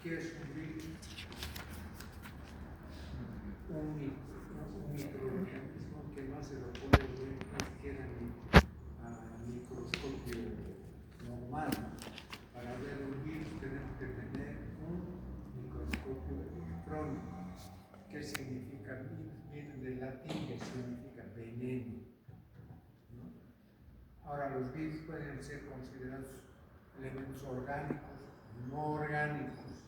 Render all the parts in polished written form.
¿Qué es un virus? Un microorganismo que no se lo puede ver ni siquiera a microscopio normal. Para ver un virus tenemos que tener un microscopio electrónico. ¿Qué significa virus? Viene del latín, que significa veneno, ¿no? Ahora, los virus pueden ser considerados elementos orgánicos, no orgánicos.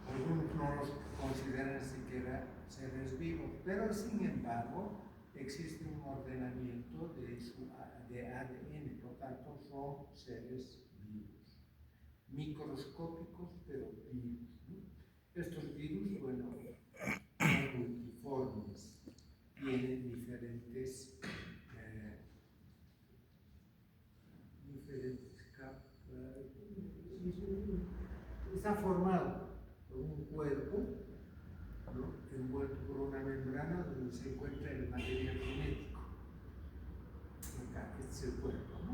Algunos no los consideran siquiera seres vivos, pero sin embargo existe un ordenamiento de ADN, por tanto son seres vivos, microscópicos pero vivos, ¿no? Estos virus, bueno, son multiformes, tienen diferentes capas, está formado por un cuerpo, ¿no?, envuelto por una membrana donde se encuentra el material genético. Acá, este es el cuerpo, ¿no?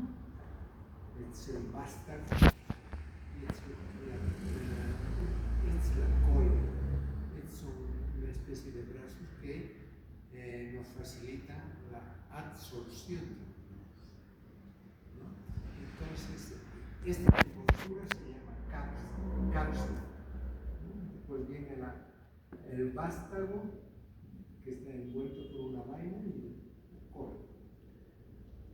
Este es el vástago y este es la cola. Estos son una especie de brazos que nos facilitan la absorción de los virus, ¿no? Entonces, esta estructura se llama cápsula. Pues viene el vástago, que está envuelto por una vaina, y la cola.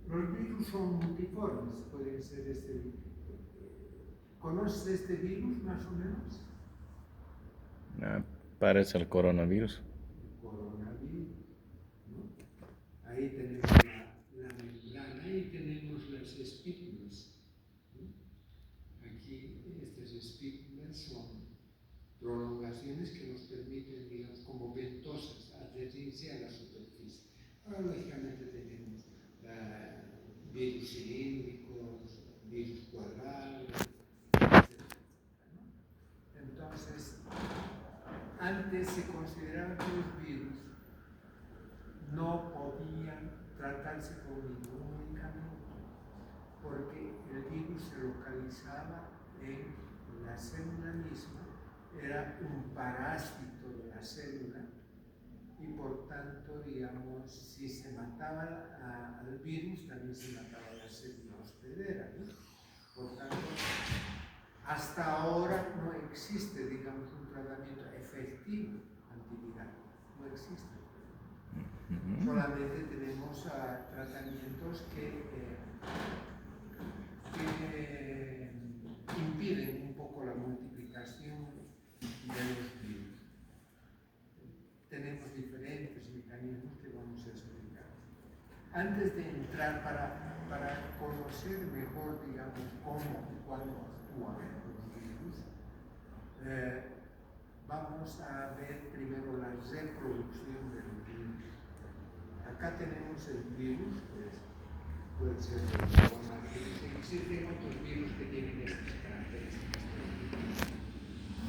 Los virus son multiformes, pueden ser este. ¿Conoces este virus más o menos? Parece el coronavirus. El coronavirus, ¿no? Ahí tenemos la membrana y tenemos las espículas, ¿no? Aquí estas espículas son prolongaciones que nos permiten, digamos, como ventosas, adherirse a la superficie. Ahora, lógicamente, tenemos virus cilíndricos, virus cuadrados, etc., ¿no? Entonces, antes se consideraba que los virus no podían tratarse con ningún medicamento, porque el virus se localizaba en la célula misma, era un parásito de la célula y por tanto, digamos, si se mataba al virus, también se mataba a la célula hospedera, ¿no? Por tanto, hasta ahora no existe, digamos, un tratamiento efectivo antiviral, no existe. Solamente tenemos tratamientos que impiden un poco la multiplicación de los virus. Tenemos diferentes mecanismos que vamos a explicar. Antes de entrar para conocer mejor, digamos, cómo y cuándo actúan los virus, vamos a ver primero la reproducción del virus. Acá tenemos el virus, pues, puede ser el coronavirus. Existen otros virus que tienen estas características.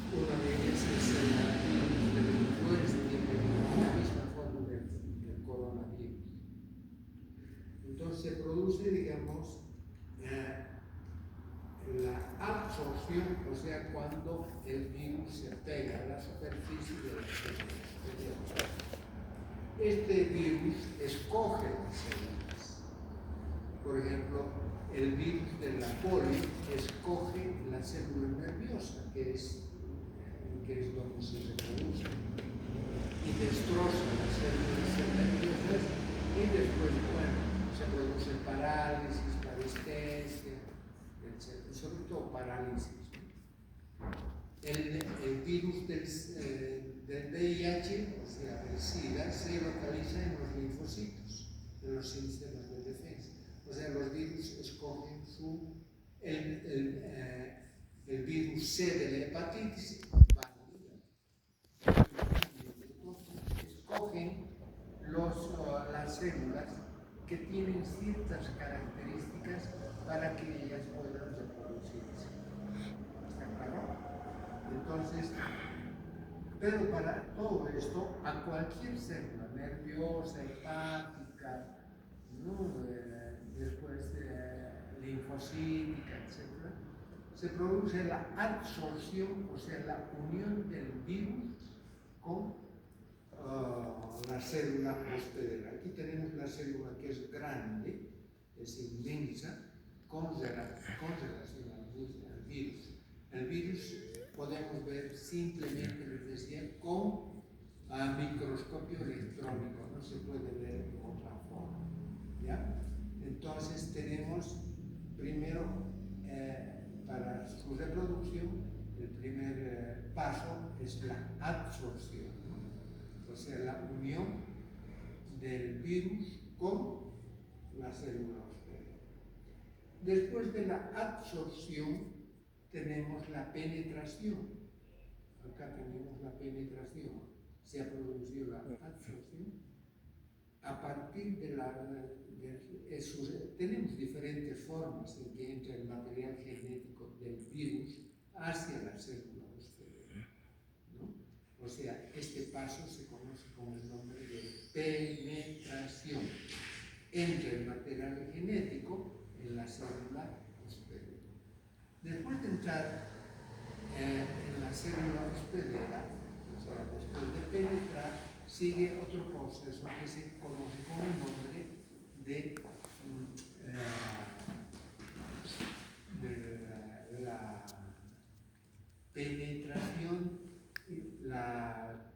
Una de ellas es el virus de la influenza, tiene la misma forma del coronavirus. Entonces se produce, digamos, la absorción, o sea, cuando el virus se pega a la superficie de la célula. Este virus escoge las células. Por ejemplo, el virus de la poli escoge la célula nerviosa, que es donde se reproduce, y destroza las células nerviosas, y después, bueno, se produce parálisis, parestesia, etc. Sobre todo parálisis. El virus del VIH, o sea, el SIDA, se localiza en los linfocitos, en los sistemas de defensa. O sea, los virus escogen el virus C de la hepatitis, escogen las células que tienen ciertas características para que ellas puedan reproducirse. ¿Está claro? Entonces, pero para todo esto, a cualquier célula nerviosa, hepática, ¿no?, después linfocítica, etc., se produce la adsorción, o sea, la unión del virus con la célula hospedera. Aquí tenemos la célula que es grande, es inmensa, con relación al virus. El virus podemos ver simplemente, les decía, con microscopio electrónico, no se puede ver de otra forma. ¿Ya? Entonces tenemos primero, para su reproducción, el primer paso es la adsorción, ¿no? O sea, la unión del virus con la célula hospedera. Después de la adsorción tenemos la penetración. Acá tenemos la penetración. Se ha producido la adsorción. A partir de tenemos diferentes formas en que entra el material genético del virus hacia la célula hospedera, ¿no? O sea, este paso se conoce con el nombre de penetración. Entra el material genético en la célula hospedera. Después de entrar en la célula hospedera, o sea, después de penetrar, sigue otro proceso que se conoce con el nombre de la penetración, la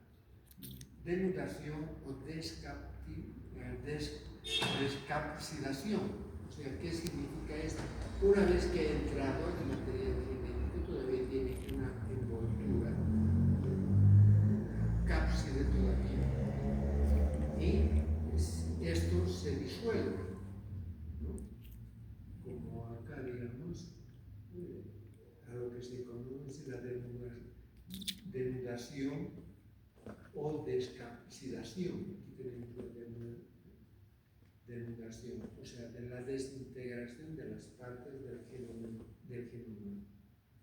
denudación o descapsidación. O sea, ¿qué significa esto? Una vez que ha entrado el material genético, todavía tiene una envoltura, cápside todavía, y esto se disuelve, ¿no? Como acá, digamos, a lo que se conoce la denudación o descapsidación. Aquí tenemos la denudación, o sea, de la desintegración de las partes del genoma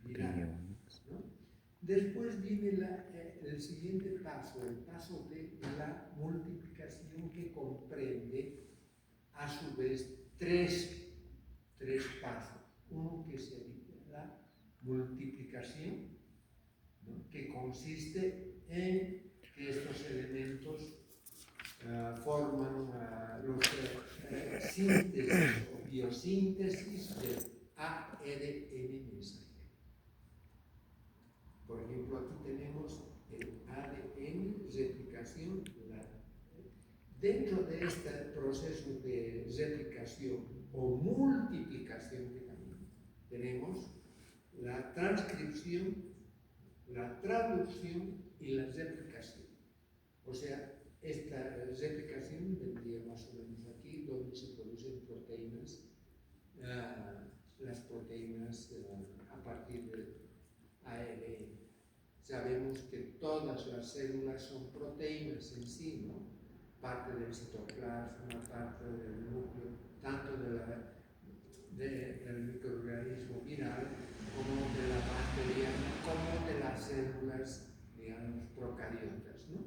viral, ¿no? Después viene el siguiente paso, el paso de la multiplicación, que comprende a su vez tres pasos. Uno que sería la multiplicación, ¿no? Que consiste en que estos elementos forman los síntesis o biosíntesis del ARN mensajero. Por ejemplo, aquí tenemos el ADN, replicación. Dentro de este proceso de replicación o multiplicación que también tenemos la transcripción, la traducción y la replicación. O sea, esta replicación vendría más o menos aquí, donde se producen proteínas, las proteínas a partir del ARN. Sabemos que todas las células son proteínas en sí, ¿no? Parte del citoplasma, parte del núcleo, tanto del microorganismo viral como de la bacteriana, como de las células, digamos, procariotas, ¿no?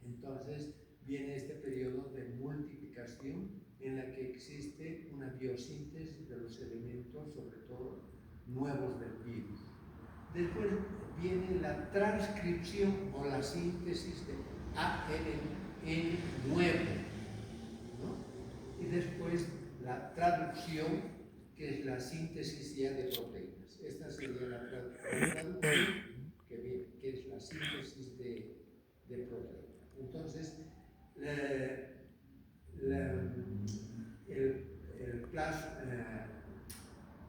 Entonces viene este periodo de multiplicación en la que existe una biosíntesis de los elementos, sobre todo nuevos del virus. Después viene la transcripción o la síntesis de ARN nuevo, ¿no? Y después la traducción, que es la síntesis ya de proteínas. Esta sería la traducción, que es la síntesis de proteínas. Entonces,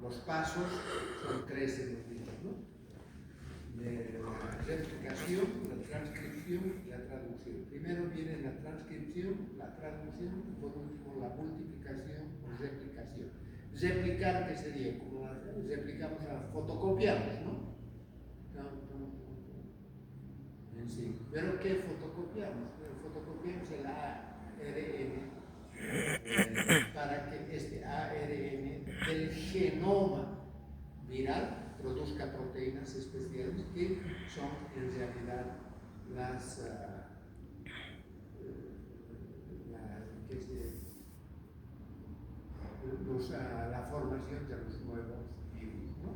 los pasos son tres en los libros, ¿no? La replicación, la transcripción y la traducción. Primero viene la transcripción, la traducción y por último la multiplicación o replicación. Replicar, que sería como replicamos, fotocopiamos, ¿no? En sí. ¿Pero qué fotocopiamos? Fotocopiamos el ARN para que este ARN del genoma viral produzca proteínas especiales que son en realidad la formación de los nuevos virus, ¿no?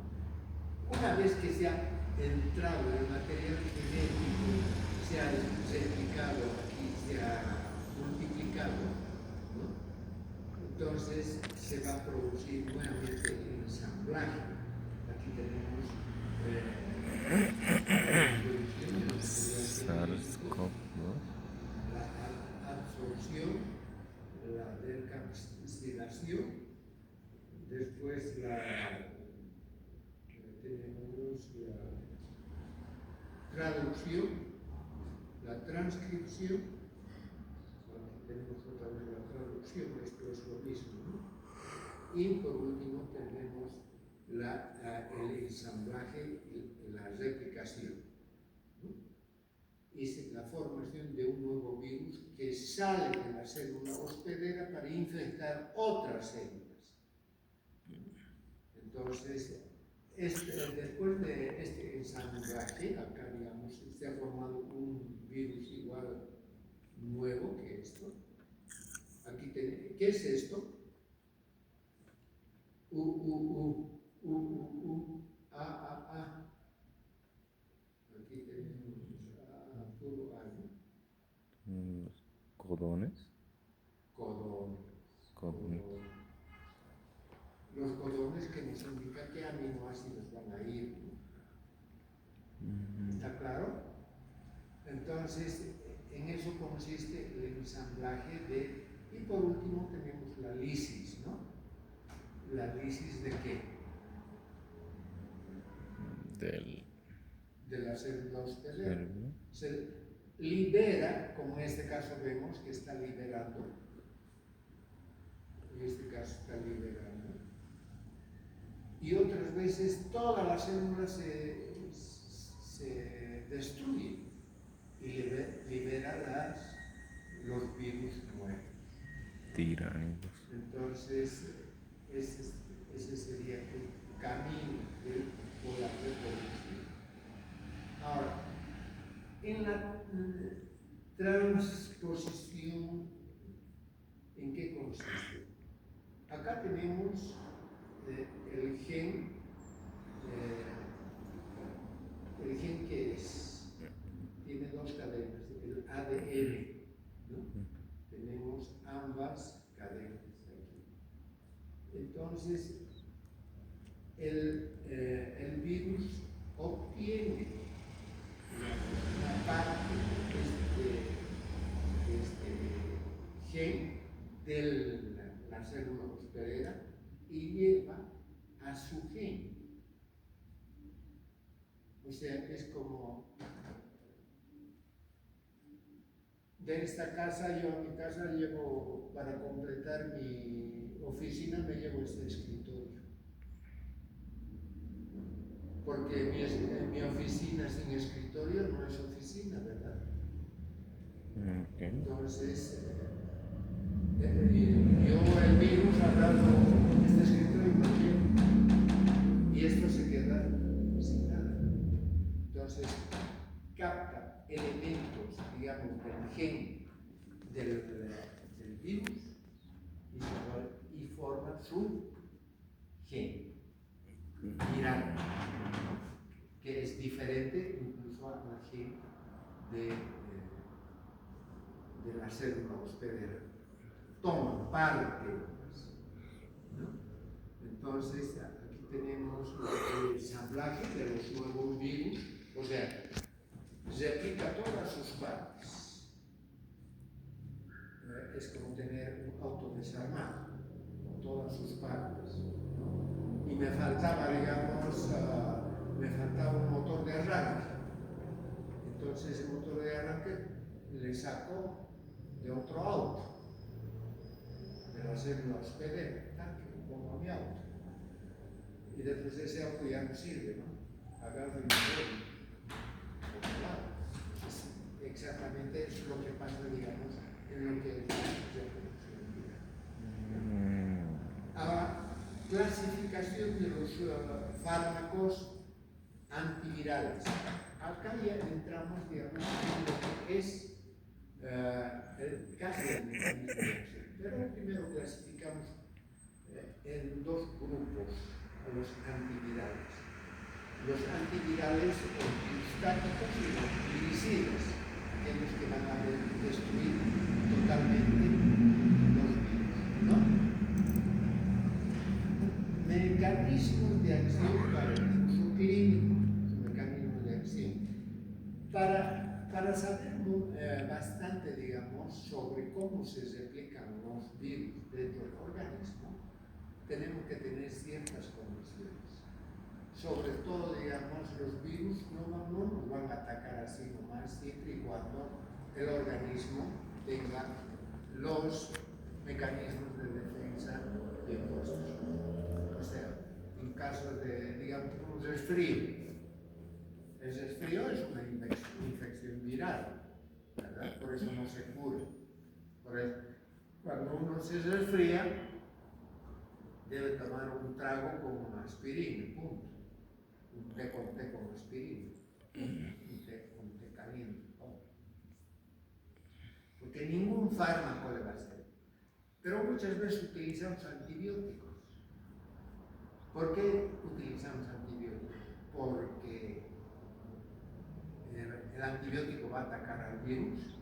Una vez que se ha entrado el material genético, se ha replicado aquí, se ha multiplicado, ¿no? Entonces se va a producir nuevamente el ensamblaje. Aquí tenemos SARS-CoV-2, la absorción, la decarboxilación, después tenemos la traducción, la transcripción, aquí tenemos otra vez la traducción, esto es lo mismo, ¿no? Y por último tenemos el ensamblaje, la replicación, ¿no? Es la formación de un nuevo virus que sale de la célula hospedera para infectar otras células. Entonces, después de este ensamblaje, acá digamos, se ha formado un virus igual nuevo que esto. Aquí ¿qué es esto? A. Aquí tenemos puro A, ¿no? Codones. Codones. Los codones que nos indican qué aminoácidos van a ir, ¿no? ¿Está claro? Entonces, en eso consiste el ensamblaje y por último tenemos la lisis, ¿no? ¿La lisis de qué? De la célula hospedera. Se libera, como en este caso vemos que está liberando. En este caso está liberando. Y otras veces todas las células se destruyen y libera los virus nuevos. Tiránicos. Entonces, ese sería el camino por la reproducción. Ahora, en la transposición, ¿en qué consiste? Acá tenemos el gen que tiene dos cadenas, el ADN, ¿no? Tenemos ambas cadenas aquí. Entonces, el virus obtiene una parte de este gen de la célula hospedera y lleva a su gen. O sea, es como de esta casa, yo a mi casa llevo, para completar mi oficina, me llevo este escritorio. Porque mi oficina sin escritorio no es oficina, ¿verdad? Okay. Entonces, yo el virus ha dado este escritorio y esto se queda sin nada. Entonces, capta elementos, digamos, del gen del virus y forma su gen viral, que es diferente incluso al gen de la célula hospedera. Toma parte, ¿no? Entonces, aquí tenemos el ensamblaje de los nuevos virus, o sea, replica todas sus partes. Es como tener un auto desarmado, con todas sus partes, ¿no? Y me faltaba, digamos, me faltaba un motor de arranque. Entonces, el motor de arranque le saco de otro auto, de la célula hospedera, que lo pongo a mi auto. Y después ese auto ya no sirve, ¿no? Agarro y me voy por otro lado. Exactamente es lo que pasa, digamos, en lo que es la reproducción viral. Ahora, clasificación de los fármacos antivirales. Acá ya entramos, digamos, en lo que es casi el mecanismo de acción. Pero primero clasificamos en dos grupos a los antivirales. los antivirales o biostáticos y los viricidas, aquellos que van a destruir totalmente los virus, ¿no? Mecanismos de acción para el uso clínico, mecanismos de acción. Para saber bastante, digamos, sobre cómo se replican los virus dentro del organismo, tenemos que tener ciertas condiciones. Sobre todo, digamos, los virus no nos van a atacar así nomás, siempre y cuando el organismo tenga los mecanismos de defensa bien puestos. O sea, en caso de, digamos, un resfrío. El resfrío es una infección viral, ¿verdad? Por eso no se cura. Por eso, cuando uno se resfría, debe tomar un trago con aspirina, punto. Un té con aspirina, un té con té caliente, ¿no? Porque ningún fármaco le va a hacer. Pero muchas veces utilizamos antibióticos. ¿Por qué utilizamos antibióticos? Porque el antibiótico va a atacar al virus.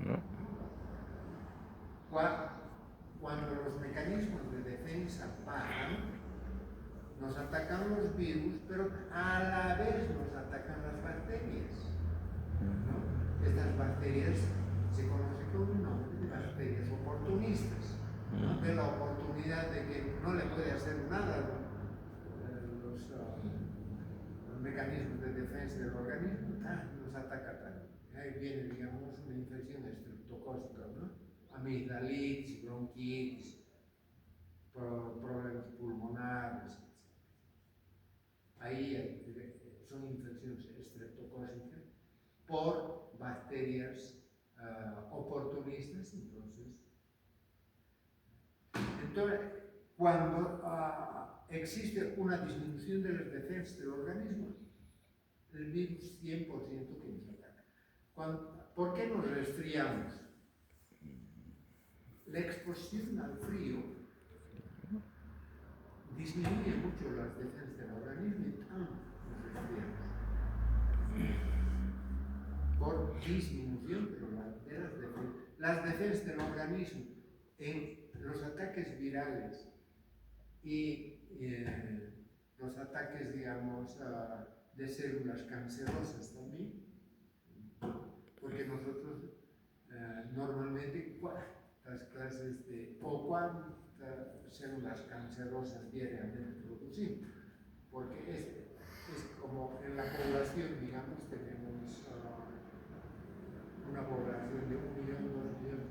No. Cuando los mecanismos de defensa bajan, nos atacan los virus, pero a la vez nos atacan las bacterias, ¿no? Estas bacterias se conocen con un nombre de bacterias oportunistas, ¿no? De la oportunidad de que no le puede hacer nada los mecanismos de defensa del organismo, nos ataca también. Ahí viene, digamos, una infección estreptocócica, ¿no? Amigdalitis, bronquitis, problemas pulmonares, etc. Ahí son infecciones estreptocócicas por bacterias oportunistas. Entonces, cuando existe una disminución de las defensas del organismo, el virus 100% que nos ataca. ¿Por qué nos resfriamos? La exposición al frío disminuye mucho las defensas del organismo y nos resfriamos. Por disminución de las defensas del organismo en los ataques virales y los ataques, digamos, de células cancerosas también, porque nosotros normalmente las clases o cuántas células cancerosas diariamente producimos, porque es como en la población, digamos, tenemos una población de 1 millón, 2 millones.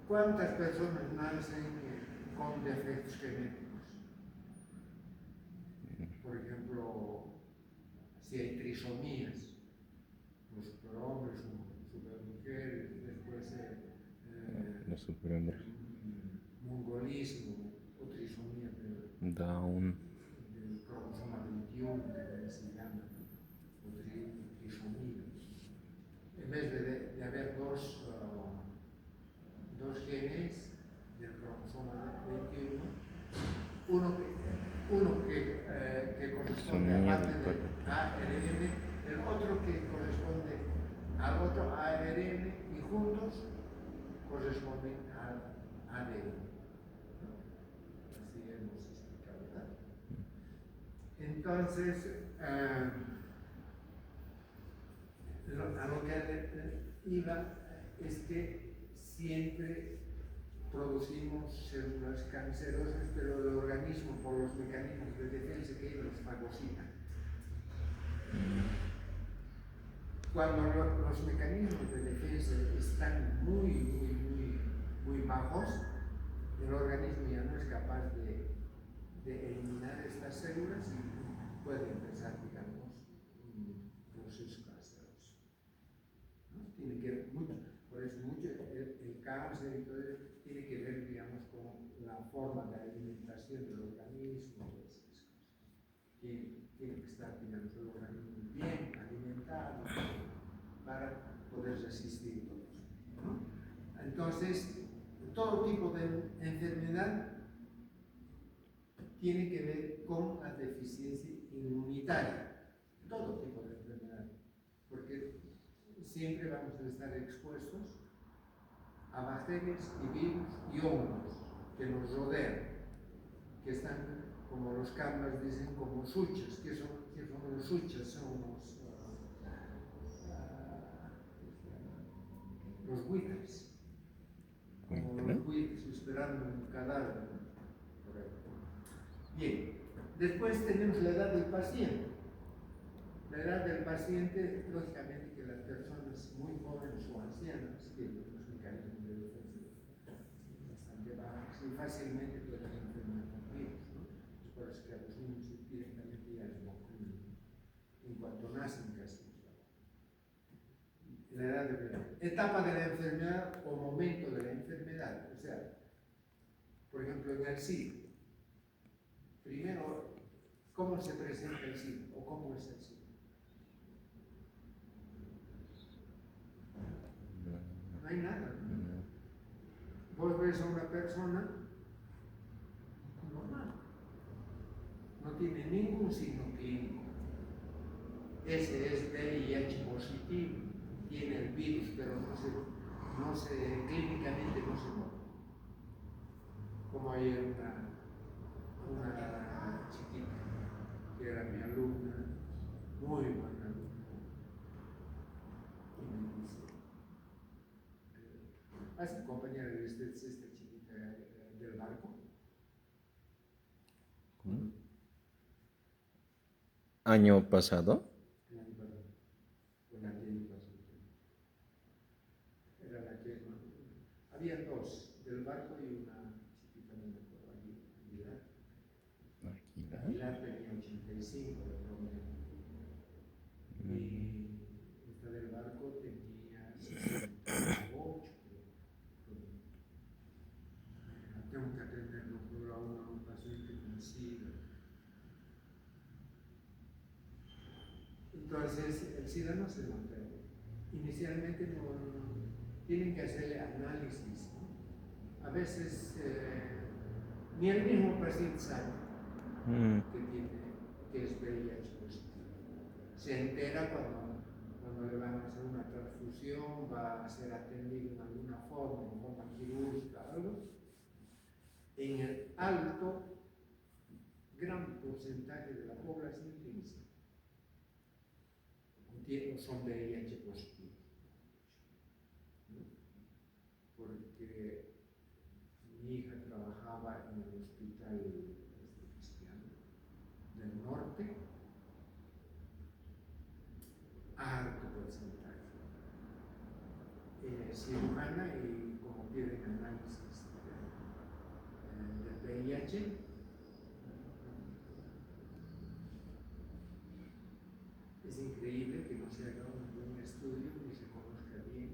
¿Cuántas personas nacen con defectos genéticos? Por ejemplo, si hay trisomías, los superhombres, supermujeres, después Los superhombres. mongolismo o trisomía Down. del cromosoma 21, que se llama, o trisomía. En vez de haber dos genes del cromosoma 21, uno que corresponde a parte del ARN, el otro que corresponde al otro ARN, y juntos corresponden al ADN. Así hemos explicado, ¿verdad? Entonces, a lo que iba es que siempre producimos células cancerosas, pero el organismo, por los mecanismos de defensa que los fagocita. Cuando los mecanismos de defensa están muy bajos, el organismo ya no es capaz de eliminar estas células y puede empezar, digamos, un proceso canceroso, ¿no? Tiene que ver mucho, por eso mucho el cáncer y todo eso tiene que ver, digamos, con la forma de alimentación del organismo, todas esas cosas. Tiene que estar, digamos, el organismo bien alimentado para poder resistir todo eso, ¿no? Entonces, todo tipo de enfermedad tiene que ver con la deficiencia inmunitaria. todo tipo de enfermedad, porque siempre vamos a estar expuestos a bacterias y virus y hongos que nos rodean, que están, como los camas dicen, como suchas. ¿Qué son los suchas? Son los buitres, como los buitres esperando un cadáver. Bien, después tenemos la edad del paciente. La edad del paciente, lógicamente que las personas muy jóvenes o ancianas tienen un mecanismo de defensa bastante bajos y fácilmente pueden enfermar con virus, ¿no? Es por eso que a los niños directamente ya les vacunan en cuanto nacen casi. La edad de la etapa de la enfermedad o momento de la enfermedad, o sea, por ejemplo en el SIDA, primero, ¿cómo se presenta el SIDA o cómo es el SIDA? No hay nada, ¿no? Vos ves a una persona normal, no tiene ningún signo clínico. Ese es VIH positivo, tiene el virus, pero clínicamente no se nota. Como ayer una chiquita que era mi alumna, muy buena alumna, y me dice, ¿has acompañado a esta chiquita del barco? ¿Cómo? ¿Año pasado? El año pasado, o el año pasado. Era la que había dos, del barco y una chiquita, no me acuerdo, Aguilar. Aguilar tenía 85 de promedio. Y esta del barco tenía 68. Tengo que atenderlo por a un paciente con SIDA. Entonces, el SIDA no se nota. Inicialmente tienen que hacerle análisis, ¿no? A veces ni el mismo paciente sabe que es VIH positivo. Se entera cuando le van a hacer una transfusión, va a ser atendido en alguna forma, en forma quirúrgica, algo. En el alto, gran porcentaje de la población tiene SIDA. Son VIH positivos. Porque mi hija trabajaba en el hospital cristiano del norte, alto porcentaje. Cirujana, y como piden análisis del VIH, es increíble que no se haga un buen estudio, ni se conozca bien,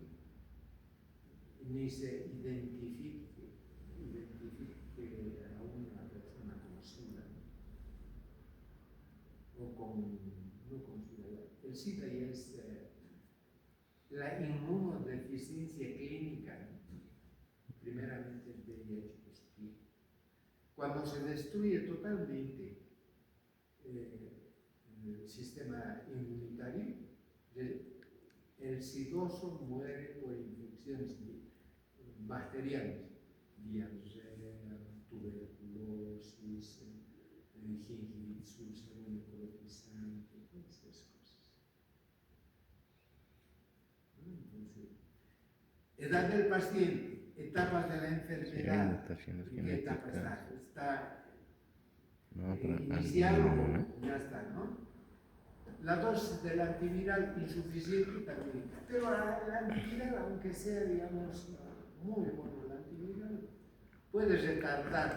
ni se identifique a una persona con SIDA, o no con SIDA. El SIDA ya es la inmunodeficiencia clínica, primeramente el VIH positivo. Cuando se destruye totalmente el sistema inmunitario, el sidoso muere por infecciones bacterianas, diarrea, tuberculosis, gingivitis, úlcera necrotizante, todas esas cosas. Entonces, edad del paciente, etapas de la enfermedad. ¿En qué etapa está? Está inicial o ya está, ¿no? La dosis del antiviral insuficiente también. Pero la antiviral, aunque sea, digamos, muy bueno el antiviral, puede retardar,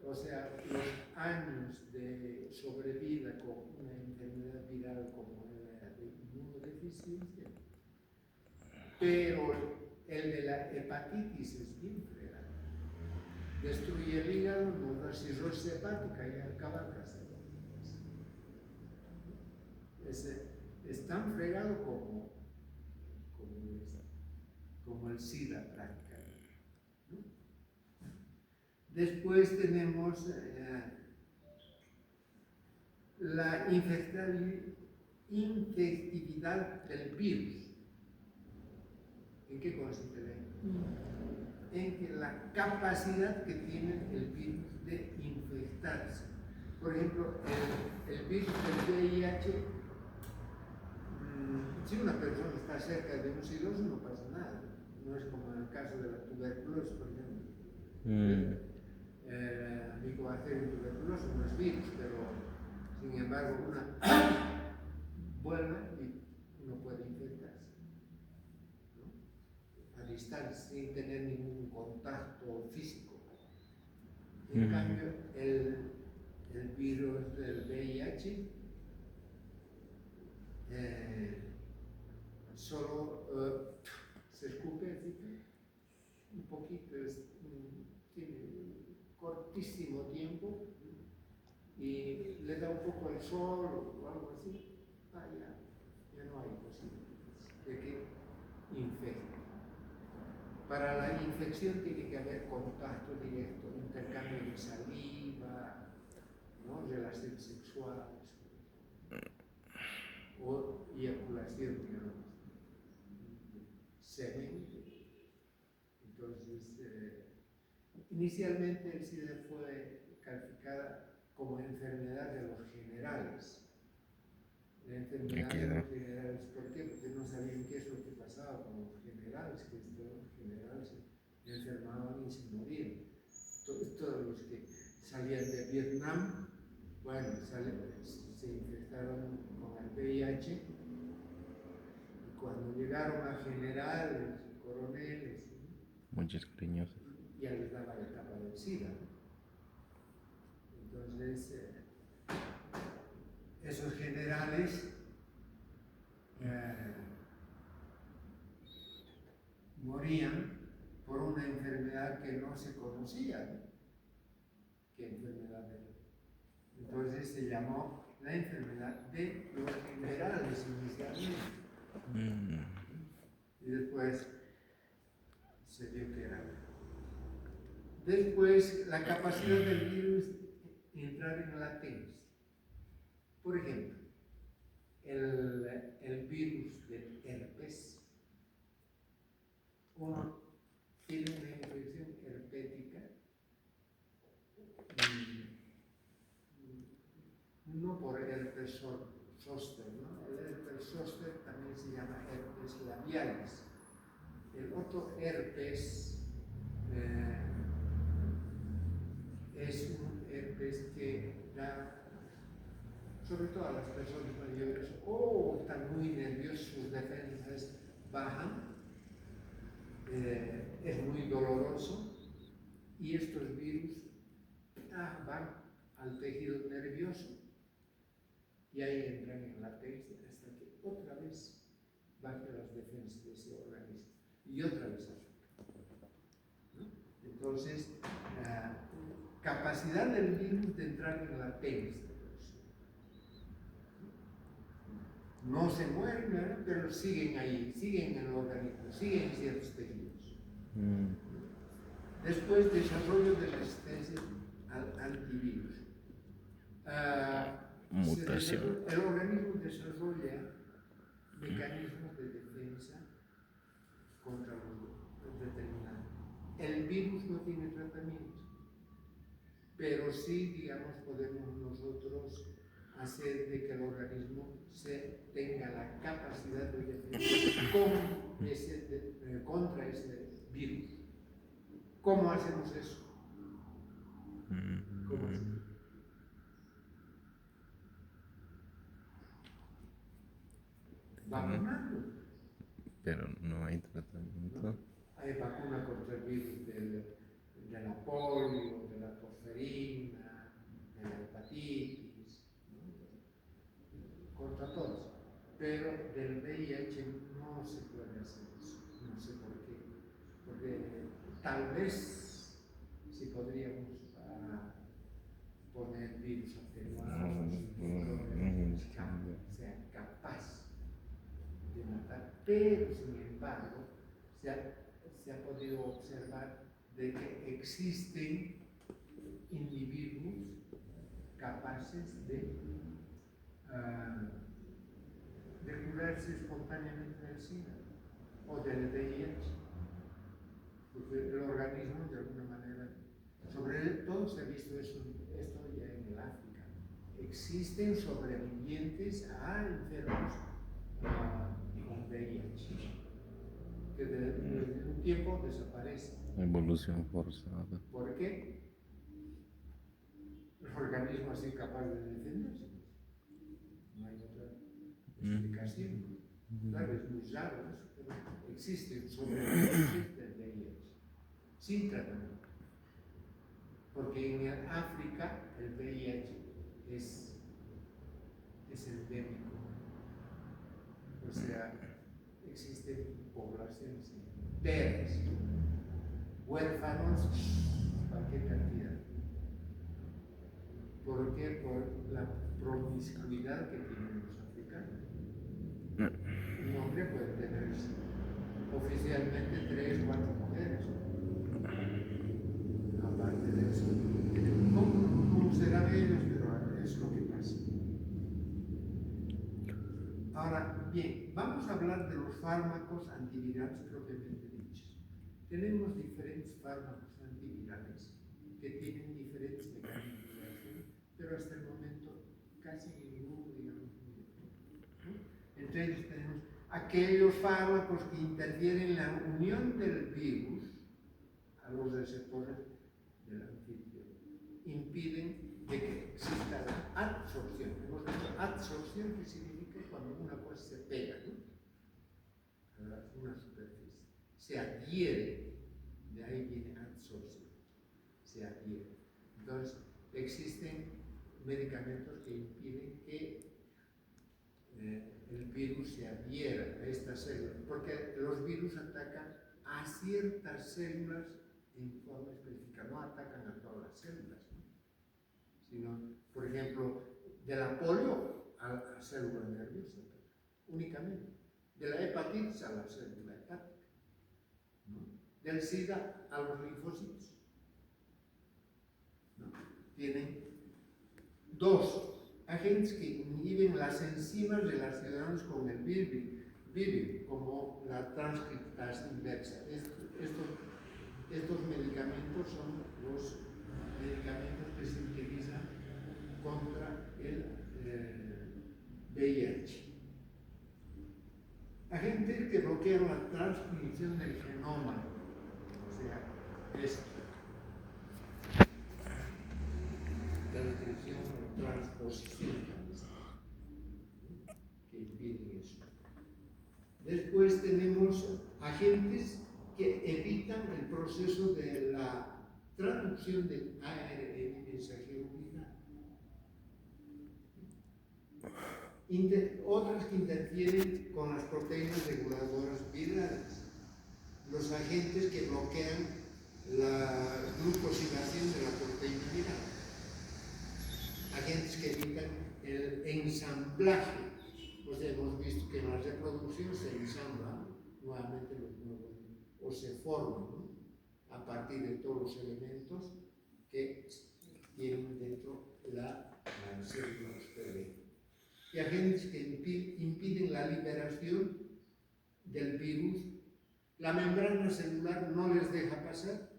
o sea, los años de sobrevida con una enfermedad viral como la de inmunodeficiencia. Pero el de la hepatitis es bien fregado. Destruye el hígado, nos da cirrosis hepática y acaba casi. Es tan fregado como el SIDA prácticamente, ¿no? Después tenemos la infectividad del virus. ¿En qué consiste? En que la capacidad que tiene el virus de infectarse. Por ejemplo, el virus del VIH, si una persona está cerca de un siloso no pasa nada. No es como en el caso de la tuberculosis, por ejemplo. Micobacterium tuberculosis no es virus, pero sin embargo una vuelve y uno puede infectarse, ¿no? A distancia, sin tener ningún contacto físico. En cambio, el virus del VIH solo se escupe un poquito, tiene cortísimo tiempo y le da un poco el sol o algo así, ya no hay posibilidades de que infecte. Para la infección tiene que haber contacto directo, intercambio de saliva, ¿no? Relaciones sexuales o eyaculación, digamos, semen. Entonces, inicialmente el SIDA fue calificada como enfermedad de los generales. La enfermedad de los generales, ¿por qué? Porque no sabían qué es lo que pasaba con los generales, que los generales se enfermaban y se morían. Todos los que salían de Vietnam, bueno, se infectaron con el VIH, y cuando llegaron a generales, coroneles, muchos cariñosos. ya les daba la etapa del SIDA. Entonces, esos generales morían por una enfermedad que no se conocía, ¿no? ¿Qué enfermedad era? Entonces se llamó la enfermedad de los generales inicialmente. Y después se vio que era. Después, la capacidad del virus de entrar en latencia. Por ejemplo, el virus del herpes. Uno tiene una infección herpética, no por herpes zóster, ¿no? El herpes zóster también se llama herpes labialis. El otro herpes es un herpes que da sobre todo a las personas mayores o están muy nerviosos, sus defensas bajan, es muy doloroso y estos virus van al tejido nervioso y ahí entran en latencia hasta que otra vez bajen las defensas de ese organismo y otra vez afecta, ¿no? Entonces, la capacidad del virus de entrar en latencia, no se mueren, ¿verdad? Pero siguen ahí, siguen en el organismo, siguen en ciertos tejidos. Después, desarrollo de resistencia al antivirus. Mutación. El organismo desarrolla mecanismos de defensa contra los determinados. El virus no tiene tratamiento, pero sí, digamos, podemos nosotros hacer de que el organismo tenga la capacidad de defenderse contra ese virus. ¿Cómo hacemos eso? ¿Cómo hacemos? Vacunando. Pero no hay tratamiento. ¿No? Hay vacuna contra el virus de la polio, de la tosferina, de la hepatitis, ¿no? Contra todos. Pero del VIH no se puede hacer eso. No sé por qué. Porque tal vez si podríamos poner virus atenuados, sea capaz de matar, pero sin embargo se ha podido observar de que existen individuos capaces de de curarse espontáneamente del SIDA o del VIH, porque el organismo de alguna manera, sobre todo se ha visto esto ya en el África, existen sobrevivientes a enfermos con VIH, que desde un tiempo desaparecen. Evolución forzada. ¿Por qué? El organismo es incapaz de defenderse. No hay otra explicación. Claro, es muy raro eso, pero existen sobrevivientes del VIH sin tratamiento. Porque en África el VIH es endémico. O sea, existen poblaciones enteras, huérfanos, cualquier cantidad. ¿Por qué? Por la promiscuidad que tienen los africanos. Un hombre puede tener oficialmente 3 o 4 mujeres. Aparte de eso, ¿cómo serán ellos? Pero es lo que pasa. Ahora, bien, vamos a hablar de los fármacos antivirales propiamente dichos. Tenemos diferentes fármacos antivirales que tienen diferentes mecanismos de acción, pero hasta el momento casi ninguno, digamos, muy efectivo. Entre ellos tenemos aquellos fármacos que interfieren en la unión del virus a los receptores del anfitrión, impiden de que exista la absorción. Hemos dicho absorción, que significa cuando una cosa se pega, ¿no?, a una superficie, se adhiere, de ahí viene absorción, se adhiere. Entonces, existen medicamentos que impiden que el virus se adhiera a estas células, porque los virus atacan a ciertas células en forma específica, no atacan a todas las células, ¿no?, sino, por ejemplo, de la polio a la célula nerviosa, únicamente, de la hepatitis a la célula hepática, ¿no?, del SIDA a los linfocitos, ¿no? Tienen dos agentes que inhiben las enzimas relacionadas con el virus, como la transcriptasa inversa. Estos medicamentos son los medicamentos que se utilizan contra el VIH. Agentes que bloquean la transcripción del genoma, o sea, esto. Transcripción o transposición, que impiden eso. Después tenemos agentes que evitan el proceso de la traducción del ARN mensajero viral. Otras que interfieren con las proteínas reguladoras virales. Los agentes que bloquean la glucosilación de la proteína viral. Agentes que evitan el ensamblaje. Pues hemos visto que en la reproducción se ensamblan nuevamente los nuevos, o se forman, ¿no?, a partir de todos los elementos que tienen dentro la célula espermia. Y agentes que impiden la liberación del virus, la membrana celular no les deja pasar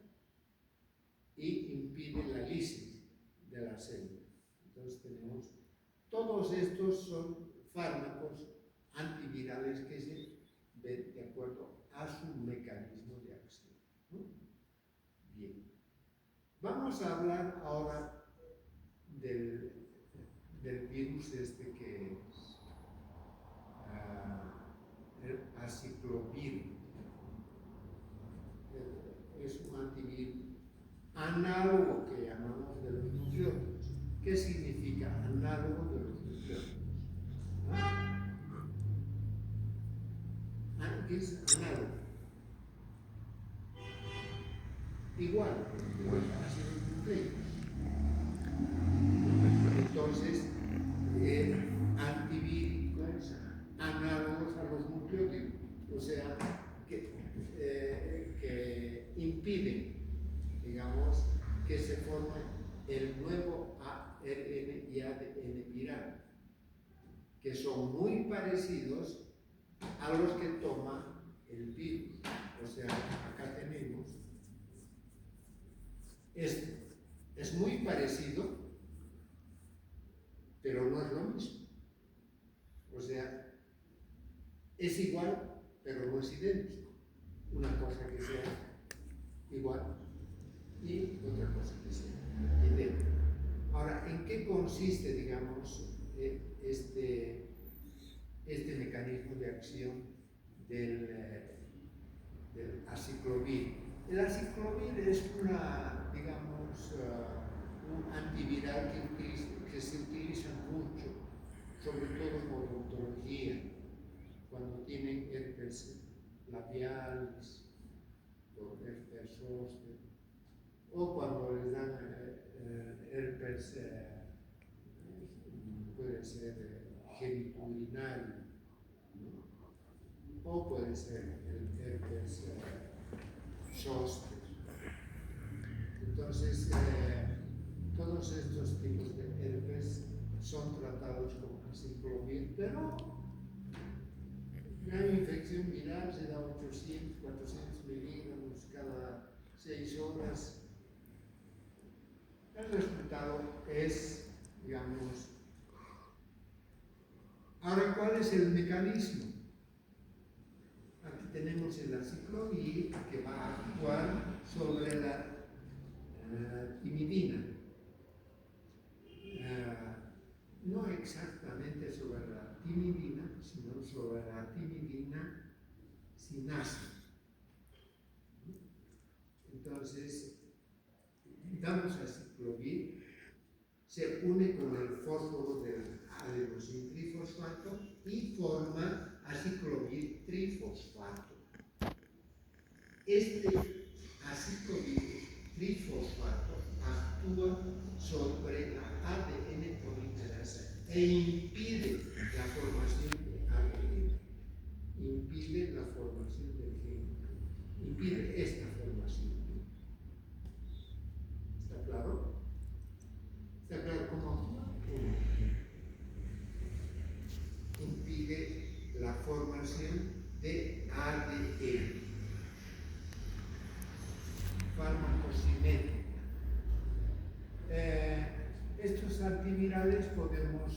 y impide la lisis de la célula. Entonces tenemos, todos estos son fármacos antivirales que se ven de acuerdo a su mecanismo de acción, ¿no? Bien. Vamos a hablar ahora del virus este que es el aciclovir. Es un antivirus análogo que llamamos de los nucleótidos. ¿Qué significa análogo de los nucleótidos? ¿Qué es análogo? Igual ácidos nucleicos. Entonces, antivíricos análogos a los nucleótidos, o sea, que impiden, digamos, que se forme el nuevo ARN y ADN viral. que son muy parecidos a los que toma el virus. O sea, acá tenemos esto. Es muy parecido, pero no es lo mismo. O sea, es igual, pero no es idéntico. Una cosa que sea igual y otra cosa que sea idéntica. Ahora, ¿en qué consiste, digamos, este mecanismo de acción del aciclovir? El aciclovir es un antiviral que se utiliza mucho, sobre todo en odontología, cuando tienen herpes labiales, o herpes zóster, o cuando les dan herpes, puede ser geniturinario, ¿no? O puede ser el herpes zóster. Entonces, todos estos tipos de herpes son tratados con aciclovir, pero una infección viral se da 800, 400 miligramos cada 6 horas. El resultado es, digamos, ahora, ¿cuál es el mecanismo? Aquí tenemos el aciclovir que va a actuar sobre la timidina. No exactamente sobre la timidina, sino sobre la timidina sinasa. Entonces, damos aciclovir, se une con el fósforo del adenosintrifosfato y forma aciclovir trifosfato. Este aciclovir trifosfato actúa sobre la ADN polimerasa e impide la formación de ADN, impide la formación del gen, impide esta formación. ¿Está claro? ¿Está claro cómo actúa? Impide la formación de ADN. Farmacocinética. Estos antivirales podemos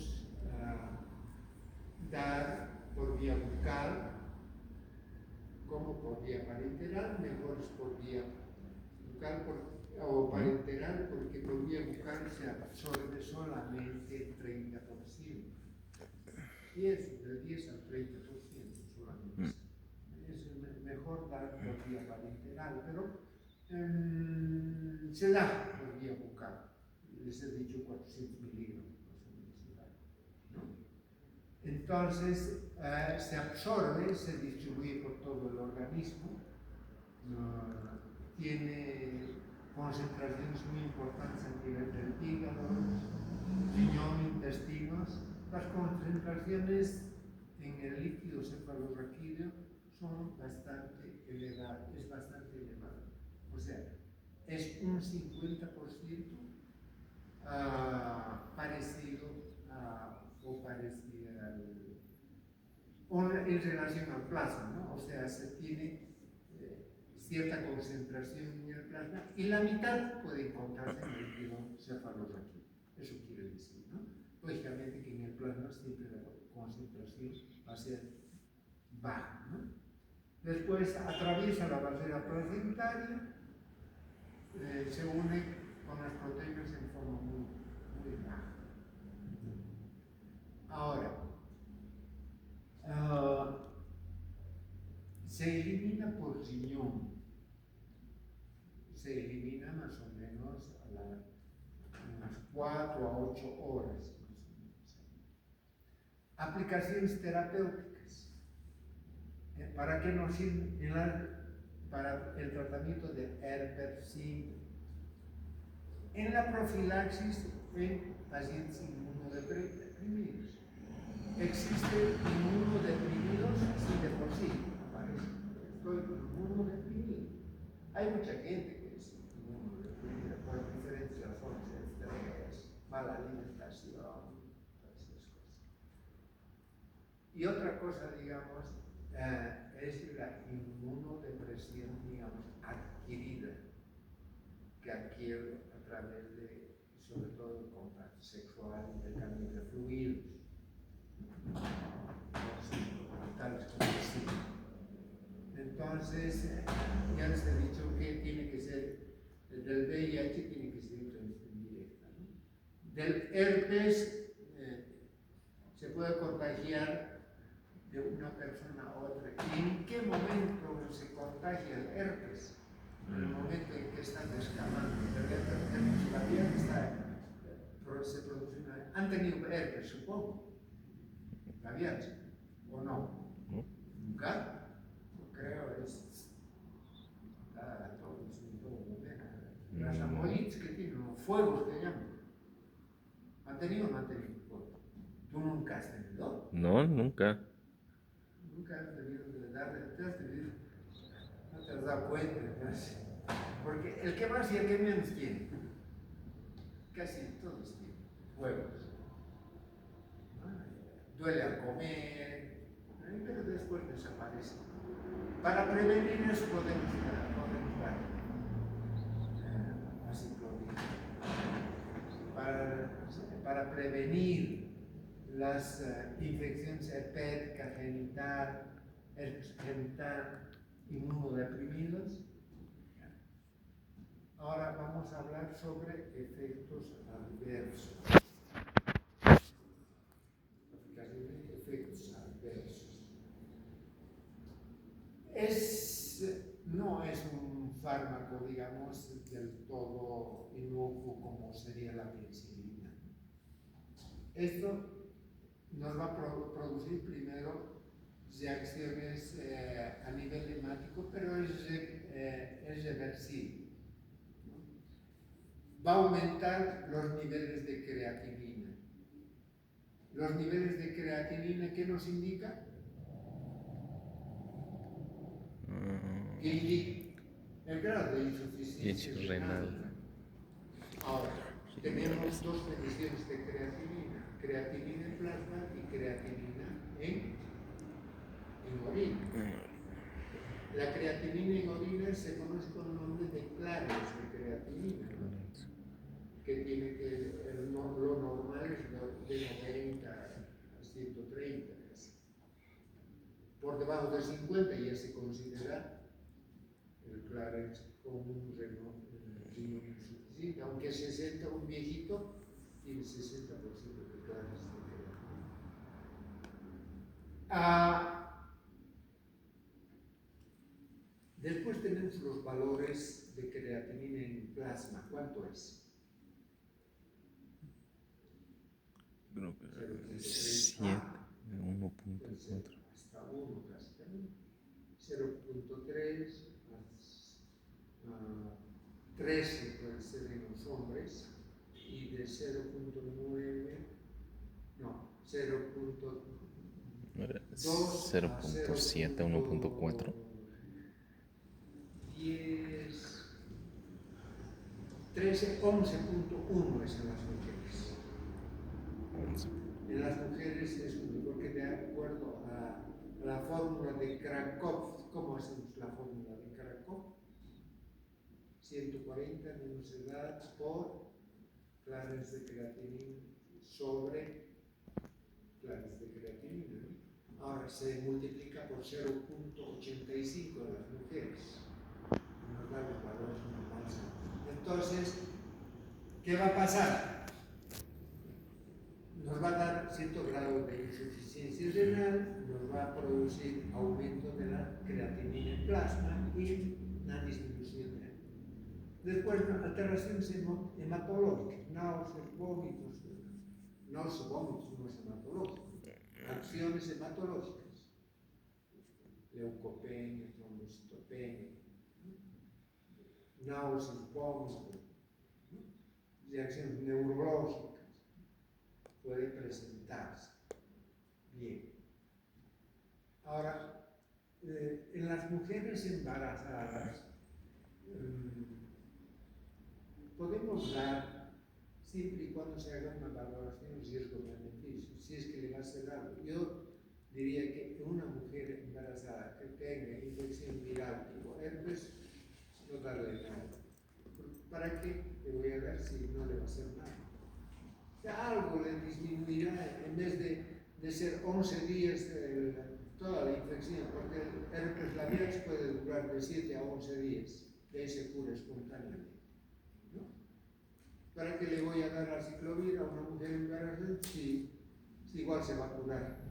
dar por vía bucal, como por vía parenteral, mejor es por vía bucal o parenteral, porque por vía bucal se absorbe solamente el 30%. Y es del 10 al 30% solamente. Es mejor dar por vía parenteral, pero se da por vía bucal. Les he dicho 400 miligramos, ¿no? Entonces, se absorbe, se distribuye por todo el organismo, tiene concentraciones muy importantes a nivel del hígado, riñón, intestinos. Las concentraciones en el líquido cefalorraquídeo son bastante elevadas, es bastante elevado. O sea, es un 50% parecido o parecida en relación al plasma, ¿no? O sea, se tiene cierta concentración en el plasma y la mitad puede encontrarse en el líquido cefalorraquídeo. Eso quiere decir, ¿no? Lógicamente que en el plasma siempre la concentración va a ser baja, ¿no? Después atraviesa la barrera placentaria, se une con las proteínas en forma muy baja. Ahora, se elimina por riñón, se elimina más o menos a unas 4 a 8 horas. Más o menos. Aplicaciones terapéuticas. ¿Para qué nos sirve? Para el tratamiento de herpes simple. En la profilaxis en pacientes inmunodeprimidos. ¿Existe inmunodeprimidos? Sí, de por sí aparece. Estoy inmunodeprimido. Hay mucha gente que es inmunodeprimida por diferentes razones, estrés, mala alimentación, todas esas cosas. Y otra cosa, digamos, es la inmunodepresión, digamos, adquirida, que adquiere a través de, sobre todo, el contacto sexual, intercambio de fluidos, tales como el SIDA. Entonces, ya les he dicho que tiene que ser, del VIH tiene que ser transmisión directa, ¿no? Del herpes se puede contagiar de una persona a otra. ¿Y en qué momento se contagia el herpes? En el momento en que están descamando. El herpes labial se produce una... ¿Han tenido herpes, supongo? ¿Labial? ¿O no? ¿Nunca? No creo, está todo en todo momento. Las amolites que tienen, los fuegos que llaman. ¿Han tenido o no han tenido fuego? ¿Tú nunca has tenido? No, nunca. Nunca has debido de darle, no te has dado cuenta, ¿no? Porque el que más y el que menos tiene, casi todos tienen huevos. Duele al comer, pero después desaparece. Para prevenir eso podemos dar aciclovir. Para prevenir las infecciones herpéticas genital, inmunodeprimidos. Ahora vamos a hablar sobre efectos adversos. Efectos adversos. No es un fármaco, digamos, del todo inocuo como sería la penicilina. Esto nos va a producir primero reacciones a nivel hemático, pero es reversible. Va a aumentar los niveles de creatinina. Los niveles de creatinina, ¿qué nos indica? ¿Qué indica? El grado de insuficiencia renal. Ahora, tenemos dos mediciones de creatinina. Creatinina en plasma y creatinina en orina. La creatinina en orina se conoce con el nombre de claros de creatinina, ¿no? Que tiene que, lo normal es de 90 a 130 casi. Por debajo de 50 ya se considera el Clarence como un riñón insuficiente, aunque 60, un viejito tiene 60% de Clarence de creatinina. Después tenemos los valores de creatinina en plasma. ¿Cuánto es? Creo que 7, 1.4. Hasta 1 casi también. 0.3, 13 puede ser en los hombres, y de 0.9, no, 0.2 0.7, 1.4. 10, 13, 11.1 es en las mujeres. 11. En las mujeres es porque de acuerdo a la fórmula de Krakow, ¿cómo hacemos la fórmula de Krakow? 140 menos edad por Clarence de creatinina sobre Clarence de creatinina, ¿no? Ahora se multiplica por 0.85 en las mujeres. Nos da los valores normales. Entonces, ¿qué va a pasar? Nos va a dar cierto grado de insuficiencia renal, nos va a producir aumento de la creatinina en plasma y una disminución de... Después, alteraciones hematológicas, náuseas, vómitos, no es hematológico, acciones hematológicas, leucopenia, trombocitopenia, náuseas, vómitos, reacciones neurológicas, puede presentarse. Bien. Ahora, en las mujeres embarazadas, podemos dar, siempre y cuando se haga una valoración riesgo-beneficio, si es que le va a hacer algo. Yo diría que una mujer embarazada que tenga infección viral tipo herpes, no darle nada. ¿Para qué? Le voy a ver si no le va a hacer nada. O sea, algo le disminuirá en vez de ser 11 días toda la infección, porque el herpes labial puede durar de 7 a 11 días, de ahí se cura espontáneamente. ¿No? ¿Para qué le voy a dar aciclovir a una mujer embarazada si igual se va a curar?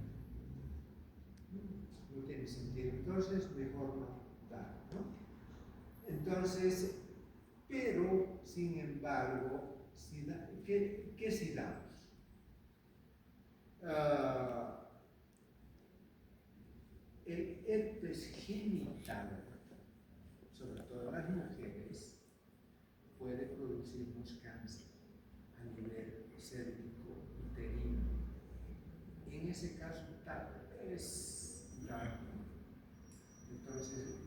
No tiene sentido. Entonces, mejor no dar, ¿no? Entonces, pero, sin embargo, ¿qué si damos? El herpes genital, sobre todo en las mujeres, puede producirnos cáncer a nivel cérvico uterino. En ese caso, tal vez la. Entonces,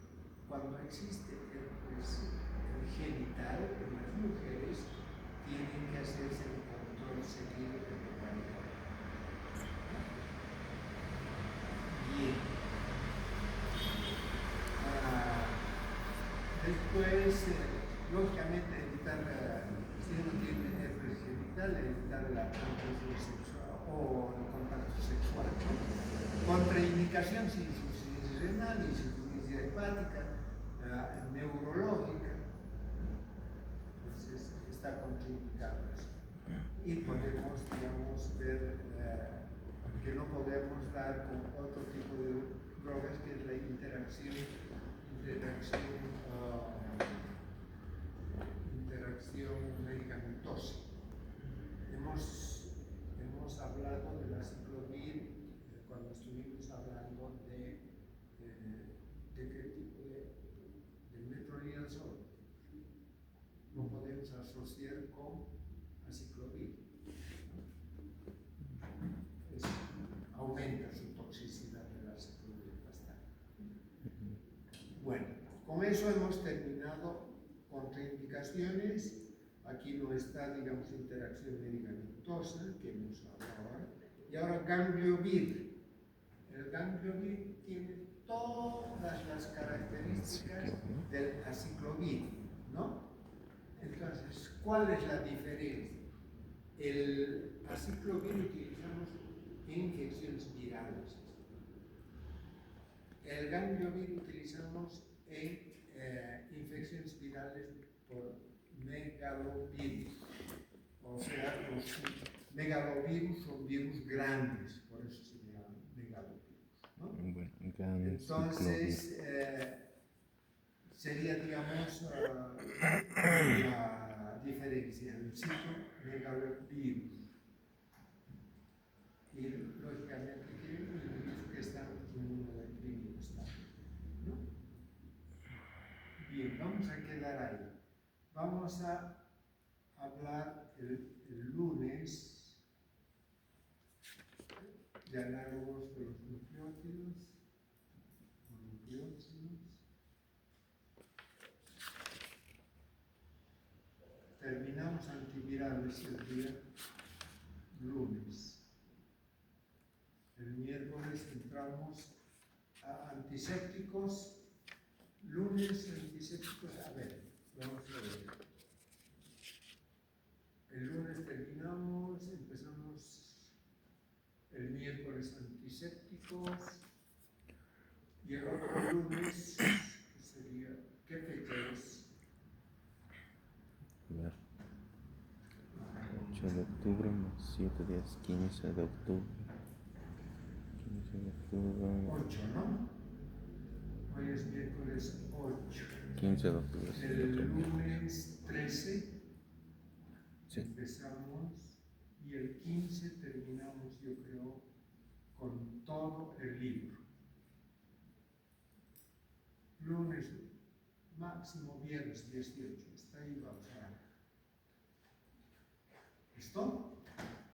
cuando existe herpes genital en las mujeres, tienen que hacerse un control seguido de letalidad. Bien. Después, lógicamente, evitar, si uno tiene herpes genital, evitar la transmisión sexual o el contacto sexual, ¿no? Contraindicación sin insuficiencia renal, insuficiencia hepática, neurológica, entonces está contraindicado eso. Y podemos, digamos, ver que no podemos dar con otro tipo de drogas, que es la interacción medicamentosa. Hemos hablado de la aciclovir cuando estuvimos hablando de qué tipo de metronidazol lo podemos asociar con aciclovir. Aumenta su toxicidad de la aciclovir bastante. Bueno, con eso hemos terminado contraindicaciones. Aquí no está, digamos, interacción medicamentosa, que hemos hablado ahora. Y ahora gangliovir. El gangliovir tiene todas las características del aciclovir, ¿no? Entonces, ¿cuál es la diferencia? El aciclovir utilizamos en infecciones virales. El gangliovir utilizamos en infecciones virales por megalovirus. O sea, los megalovirus son virus grandes, por eso se llaman megalovirus, ¿no? Bueno, entonces, sería, digamos, la diferencia, el citomegalovirus. Y lógicamente que los virus que están inmunodeprimidos también, ¿no? Bien, vamos a quedar ahí. Vamos a hablar el lunes de análogos de los nucleótidos. Terminamos antivirales el día lunes. El miércoles entramos a antisépticos. Lunes, antisépticos, a ver, vamos a ver. El lunes terminamos, empezamos el miércoles antisépticos. Y el otro lunes, que sería, ¿qué fecha es? A ver. 8 de octubre más 7 días, 15 de octubre. 15 de octubre. 8, ¿no? Hoy es miércoles 8. 15 de octubre. El lunes 13 sí. Empezamos y el 15 terminamos, yo creo, con todo el libro. Lunes, máximo viernes 18. Está ahí, vamos a ver. ¿Listo?